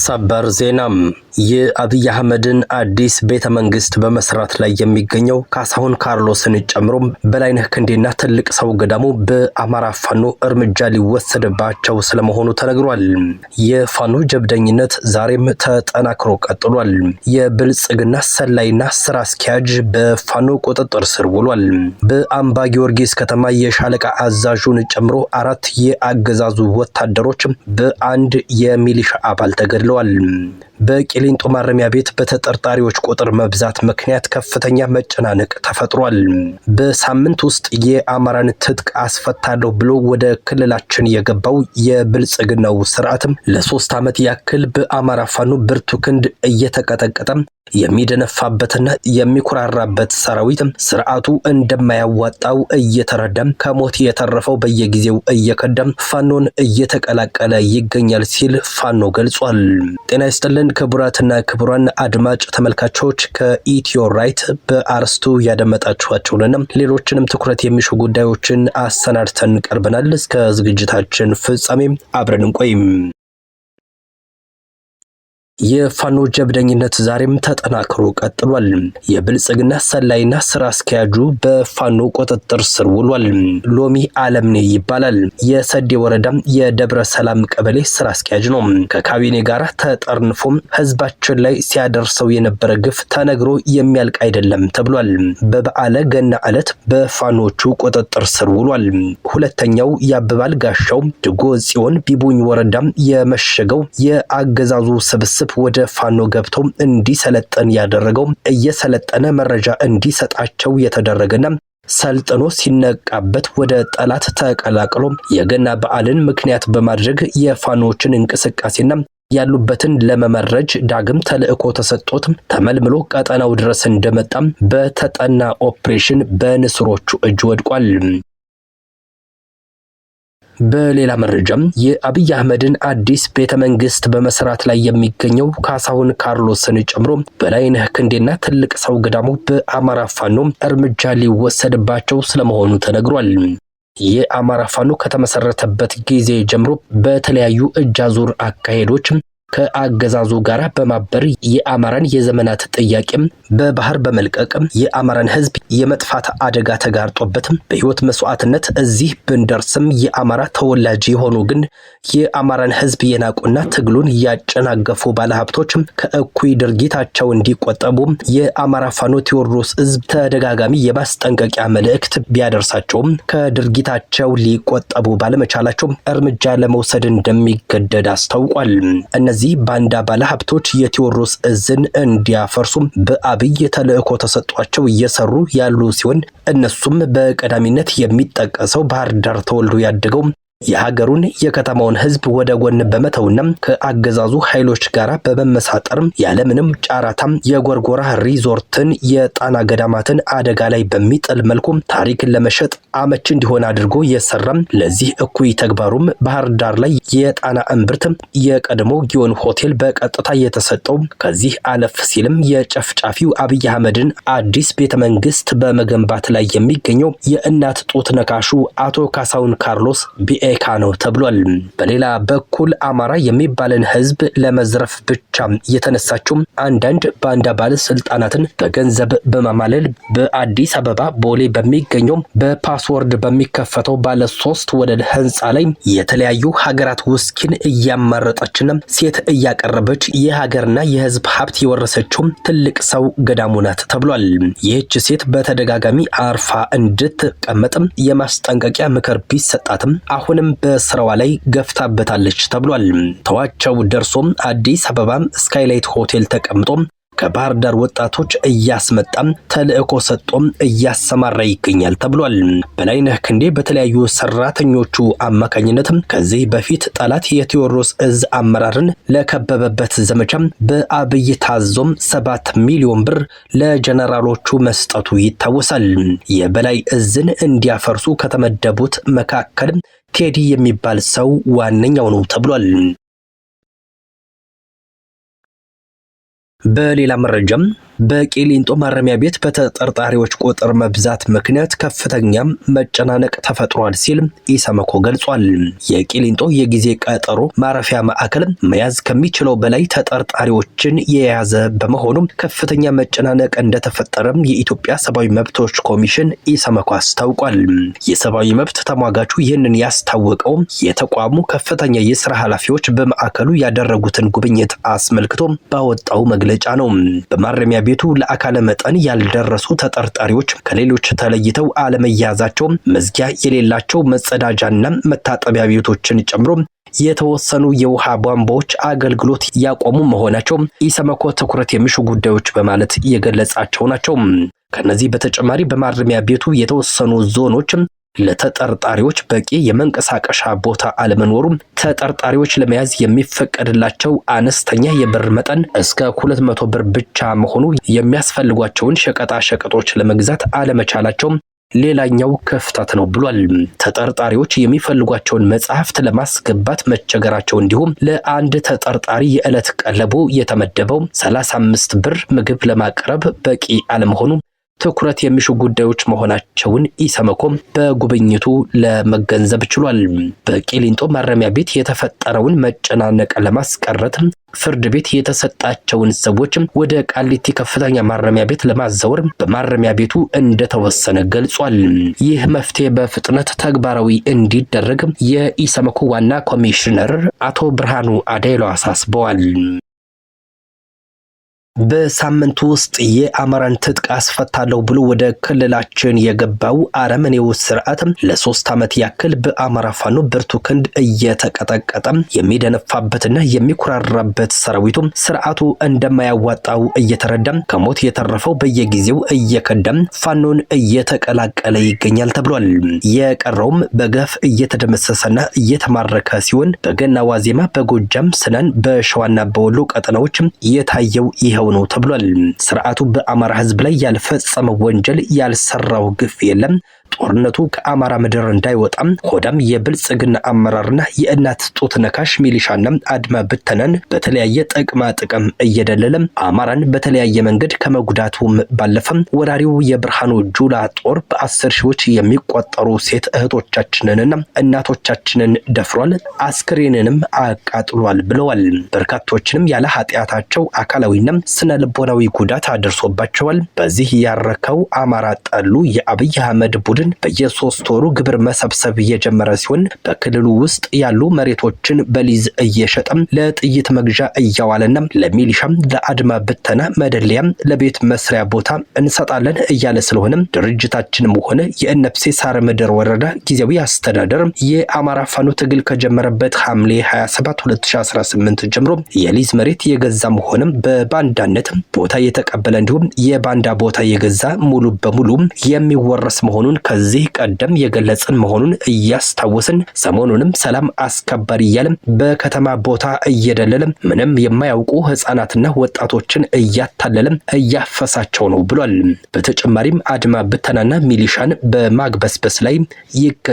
ሰበር ዜናም የአብይ አህመድን አዲስ ቤተ መንግስት በመስራት ላይ የሚገኘው ካሳሁን ካርሎስን ጨምሮ በላይነህ ክንዴና ትልቅ ሰው ገዳሙ በአማራ ፋኖ እርምጃ ሊወሰድባቸው ስለመሆኑ ተነግሯል። የፋኖ ጀብደኝነት ዛሬም ተጠናክሮ ቀጥሏል። የብልጽግና ሰላይና ስራ አስኪያጅ በፋኖ ቁጥጥር ስር ውሏል። በአምባ ጊዮርጊስ ከተማ የሻለቃ አዛዡን ጨምሮ 4 የአገዛዙ ወታደሮች በአንድ የሚሊሻ አባል ተገድለዋል። በቂሊንጦ ማረሚያ ቤት በተጠርጣሪዎች ቁጥር መብዛት ምክንያት ከፍተኛ መጨናነቅ ተፈጥሯል። በሳምንት ውስጥ የአማራን ትጥቅ አስፈታለሁ ብሎ ወደ ክልላችን የገባው የብልጽግናው ስርዓትም ለ3 ዓመት ያክል በአማራ ፋኖ ብርቱ ክንድ እየተቀጠቀጠ የሚደነፋበትና የሚኩራራበት ሰራዊት ስርዓቱ እንደማያዋጣው እየተረዳም ከሞት የተረፈው በየጊዜው እየከዳም ፋኖን እየተቀላቀለ ይገኛል ሲል ፋኖ ገልጿል። ጤና ይስጥልን ክቡራትና ክቡራን አድማጭ ተመልካቾች፣ ከኢትዮ ራይት በአርስቱ ያደመጣችኋቸውንና ሌሎችንም ትኩረት የሚሹ ጉዳዮችን አሰናድተን ቀርበናል። እስከ ዝግጅታችን ፍጻሜ አብረን እንቆይም። የፋኖ ጀብደኝነት ዛሬም ተጠናክሮ ቀጥሏል። የብልጽግና ሰላይና ስራ አስኪያጁ በፋኖ ቁጥጥር ስር ውሏል። ሎሚ አለምኔ ይባላል። የሰዴ ወረዳ የደብረ ሰላም ቀበሌ ስራ አስኪያጅ ነው። ከካቢኔ ጋር ተጠርንፎ ህዝባችን ላይ ሲያደርሰው የነበረ ግፍ ተነግሮ የሚያልቅ አይደለም ተብሏል። በበዓለ ገና ዕለት በፋኖቹ ቁጥጥር ስር ውሏል። ሁለተኛው ያብባል ጋሻው ድጎ ጽዮን ቢቡኝ ወረዳ የመሸገው የአገዛዙ ስብስብ ወደ ፋኖ ገብቶ እንዲሰለጠን ያደረገው እየሰለጠነ መረጃ እንዲሰጣቸው የተደረገና ሰልጥኖ ሲነቃበት ወደ ጠላት ተቀላቅሎ የገና በዓልን ምክንያት በማድረግ የፋኖችን እንቅስቃሴና ያሉበትን ለመመረጅ ዳግም ተልእኮ ተሰጥቶት ተመልምሎ ቀጠናው ድረስ እንደመጣም በተጠና ኦፕሬሽን በንስሮቹ እጅ ወድቋል። በሌላ መረጃም የአብይ አህመድን አዲስ ቤተ መንግስት በመስራት ላይ የሚገኘው ካሳሁን ካርሎስን ጨምሮ በላይነህ ክንዴና ትልቅ ሰው ገዳሙ በአማራ ፋኖ እርምጃ ሊወሰድባቸው ስለመሆኑ ተነግሯል። የአማራ ፋኖ ከተመሰረተበት ጊዜ ጀምሮ በተለያዩ እጅ አዙር አካሄዶች ከአገዛዙ ጋር በማበር የአማራን የዘመናት ጥያቄም በባህር በመልቀቅ የአማራን ህዝብ የመጥፋት አደጋ ተጋርጦበት በህይወት መስዋዕትነት እዚህ ብንደርስም የአማራ ተወላጅ የሆኑ ግን የአማራን ህዝብ የናቁና ትግሉን ያጨናገፉ ባለሀብቶች ከእኩይ ድርጊታቸው እንዲቆጠቡ የአማራ ፋኖ ቴዎድሮስ ህዝብ ተደጋጋሚ የማስጠንቀቂያ መልእክት ቢያደርሳቸውም ከድርጊታቸው ሊቆጠቡ ባለመቻላቸው እርምጃ ለመውሰድ እንደሚገደድ አስታውቋል። እነዚህ ባንዳ ባለሀብቶች የቴዎድሮስ እዝን እንዲያፈርሱ በአብይ ተልእኮ ተሰጧቸው እየሰሩ ያሉ ሲሆን እነሱም በቀዳሚነት የሚጠቀሰው ባህር ዳር ተወልዶ ያደገው የሀገሩን የከተማውን ህዝብ ወደ ጎን በመተውና ከአገዛዙ ኃይሎች ጋር በመመሳጠር ያለምንም ጫራታም የጎርጎራ ሪዞርትን የጣና ገዳማትን አደጋ ላይ በሚጥል መልኩ ታሪክን ለመሸጥ አመች እንዲሆን አድርጎ የሰራም ለዚህ እኩይ ተግባሩም ባህር ዳር ላይ የጣና እምብርት የቀድሞ ጊዮን ሆቴል በቀጥታ የተሰጠው ከዚህ አለፍ ሲልም የጨፍጫፊው አብይ አህመድን አዲስ ቤተ መንግስት በመገንባት ላይ የሚገኘው የእናት ጡት ነካሹ አቶ ካሳሁን ካርሎስ ቢኤ ነው ተብሏል። በሌላ በኩል አማራ የሚባልን ህዝብ ለመዝረፍ ብቻ የተነሳችው አንዳንድ ባንዳ ባለስልጣናትን በገንዘብ በማማለል በአዲስ አበባ ቦሌ በሚገኘው በፓስወርድ በሚከፈተው ባለ 3 ወለል ህንፃ ላይ የተለያዩ ሀገራት ውስኪን እያማረጠችና ሴት እያቀረበች የሀገርና የህዝብ ሀብት የወረሰችው ትልቅ ሰው ገዳሙ ናት ተብሏል። ይህች ሴት በተደጋጋሚ አርፋ እንድትቀመጥም የማስጠንቀቂያ ምክር ቢሰጣትም አሁን በስራዋ ላይ ገፍታበታለች ተብሏል። ተዋቸው ደርሶም አዲስ አበባ ስካይላይት ሆቴል ተቀምጦ ከባህር ዳር ወጣቶች እያስመጣም ተልእኮ ሰጥቶም እያሰማራ ይገኛል ተብሏል። በላይነህ ክንዴ በተለያዩ ሰራተኞቹ አማካኝነት ከዚህ በፊት ጠላት የቴዎድሮስ እዝ አመራርን ለከበበበት ዘመቻ በአብይ ታዞም 7 ሚሊዮን ብር ለጀነራሎቹ መስጠቱ ይታወሳል። የበላይ እዝን እንዲያፈርሱ ከተመደቡት መካከል ቴዲ የሚባል ሰው ዋነኛው ነው ተብሏል። በሌላ መረጃም በቂሊንጦ ማረሚያ ቤት በተጠርጣሪዎች ቁጥር መብዛት ምክንያት ከፍተኛ መጨናነቅ ተፈጥሯል ሲል ኢሰመኮ ገልጿል። የቂሊንጦ የጊዜ ቀጠሮ ማረፊያ ማዕከል መያዝ ከሚችለው በላይ ተጠርጣሪዎችን የያዘ በመሆኑ ከፍተኛ መጨናነቅ እንደተፈጠረ የኢትዮጵያ ሰብአዊ መብቶች ኮሚሽን ኢሰመኮ አስታውቋል። የሰብአዊ መብት ተሟጋቹ ይህንን ያስታወቀው የተቋሙ ከፍተኛ የስራ ኃላፊዎች በማዕከሉ ያደረጉትን ጉብኝት አስመልክቶ ባወጣው መግለጫ ነው። በማረሚያ ቤቱ ለአካለ መጠን ያልደረሱ ተጠርጣሪዎች ከሌሎች ተለይተው አለመያዛቸው፣ መዝጊያ የሌላቸው መጸዳጃና መታጠቢያ ቤቶችን ጨምሮ የተወሰኑ የውሃ ቧንቧዎች አገልግሎት ያቆሙ መሆናቸው ኢሰመኮ ትኩረት የሚሹ ጉዳዮች በማለት የገለጻቸው ናቸው። ከነዚህ በተጨማሪ በማረሚያ ቤቱ የተወሰኑ ዞኖች ለተጠርጣሪዎች በቂ የመንቀሳቀሻ ቦታ አለመኖሩ፣ ተጠርጣሪዎች ለመያዝ የሚፈቀድላቸው አነስተኛ የብር መጠን እስከ 200 ብር ብቻ መሆኑ፣ የሚያስፈልጓቸውን ሸቀጣ ሸቀጦች ለመግዛት አለመቻላቸው ሌላኛው ክፍተት ነው ብሏል። ተጠርጣሪዎች የሚፈልጓቸውን መጽሐፍት ለማስገባት መቸገራቸው፣ እንዲሁም ለአንድ ተጠርጣሪ የዕለት ቀለቡ የተመደበው 35 ብር ምግብ ለማቅረብ በቂ አለመሆኑ ትኩረት የሚሹ ጉዳዮች መሆናቸውን ኢሰመኮ በጉብኝቱ ለመገንዘብ ችሏል። በቂሊንጦ ማረሚያ ቤት የተፈጠረውን መጨናነቅ ለማስቀረት ፍርድ ቤት የተሰጣቸውን ሰዎች ወደ ቃሊቲ ከፍተኛ ማረሚያ ቤት ለማዛወር በማረሚያ ቤቱ እንደተወሰነ ገልጿል። ይህ መፍትሄ በፍጥነት ተግባራዊ እንዲደረግ የኢሰመኮ ዋና ኮሚሽነር አቶ ብርሃኑ አዴሎ አሳስበዋል። በሳምንቱ ውስጥ የአማራን ትጥቅ አስፈታለሁ ብሎ ወደ ክልላችን የገባው አረመኔው ስርዓት ለ3 ዓመት ያክል በአማራ ፋኖ ብርቱ ክንድ እየተቀጠቀጠ የሚደነፋበትና የሚኩራራበት ሰራዊቱ ስርዓቱ እንደማያዋጣው እየተረዳ ከሞት የተረፈው በየጊዜው እየከዳም ፋኖን እየተቀላቀለ ይገኛል ተብሏል። የቀረውም በገፍ እየተደመሰሰና እየተማረከ ሲሆን በገና ዋዜማ በጎጃም ስናን፣ በሸዋና በወሎ ቀጠናዎች የታየው ይኸው ነው ተብሏል። ስርዓቱ በአማራ ህዝብ ላይ ያልፈጸመው ወንጀል ያልሰራው ግፍ የለም። ጦርነቱ ከአማራ ምድር እንዳይወጣም ሆዳም የብልጽግና አመራርና የእናት ጡት ነካሽ ሚሊሻና አድማ ብተናን በተለያየ ጥቅማ ጥቅም እየደለለ አማራን በተለያየ መንገድ ከመጉዳቱም ባለፈም ወራሪው የብርሃኑ ጁላ ጦር በ10 ሺዎች የሚቆጠሩ ሴት እህቶቻችንንና እናቶቻችንን ደፍሯል፣ አስክሬንንም አቃጥሏል ብለዋል። በርካቶችንም ያለ ኃጢአታቸው አካላዊና ስነ ልቦናዊ ጉዳት አድርሶባቸዋል። በዚህ ያረከው አማራ ጠሉ የአብይ አህመድ ቡድን በየ3 ወሩ ግብር መሰብሰብ እየጀመረ ሲሆን በክልሉ ውስጥ ያሉ መሬቶችን በሊዝ እየሸጠም ለጥይት መግዣ እያዋለና ለሚሊሻም ለአድማ ብተና መደለያም ለቤት መስሪያ ቦታ እንሰጣለን እያለ ስለሆነ ድርጅታችንም ሆነ የእነብሴ ሳር ምድር ወረዳ ጊዜያዊ አስተዳደር የአማራ ፋኖ ትግል ከጀመረበት ሐምሌ 27 2018 ጀምሮ የሊዝ መሬት የገዛም ሆነ በባንዳነት ቦታ የተቀበለ እንዲሁም የባንዳ ቦታ የገዛ ሙሉ በሙሉ የሚወረስ መሆኑን ከዚህ ቀደም የገለጽን መሆኑን እያስታወስን ሰሞኑንም ሰላም አስከባሪ እያለም በከተማ ቦታ እየደለለም ምንም የማያውቁ ህፃናትና ወጣቶችን እያታለለም እያፈሳቸው ነው ብሏል። በተጨማሪም አድማ ብተናና ሚሊሻን በማግበስበስ ላይ ይገኛል።